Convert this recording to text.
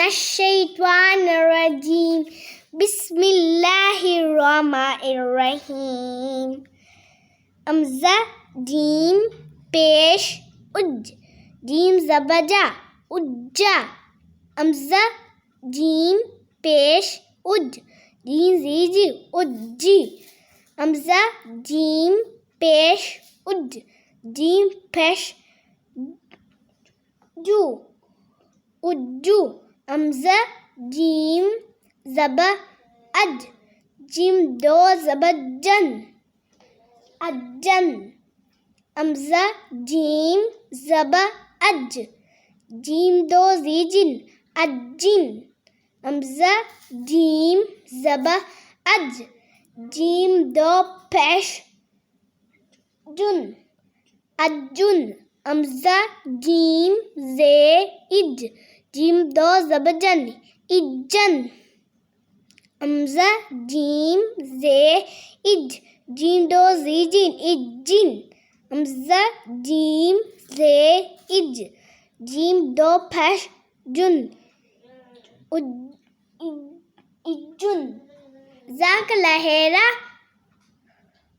मिनश्शैत्वानिर्रजीम बिस्मिल्लाहिर्रहमानिर्रहीम। हमज़ा जीम पेश उज जीम ज़बजा उज्जा। हमज़ा जीम पेश उज जीम ज़ीजी उज्जी। हमज़ा जीम पेश उज जीम पेश जू उज्जू। हमज़ा जीम ज़ब अज जीम दो ज़बजन अज्जन। हमज़ा जीम ज़ब अज जीम दो ज़ीजिन अज्जिन। हमज़ा जीम ज़ब अज जीम दो पेश जुन अज्जुन। हमज़ा जीम ज़े इज जीम दो ज़बजन इज्जन। हमज़ा जीम ज़े इज जीम दो ज़ीजिन इज्जिन। हमज़ा जीम ज़े इज जीम दो पेश जुन इज्जुन। ज़ाकल्लाह खैरा।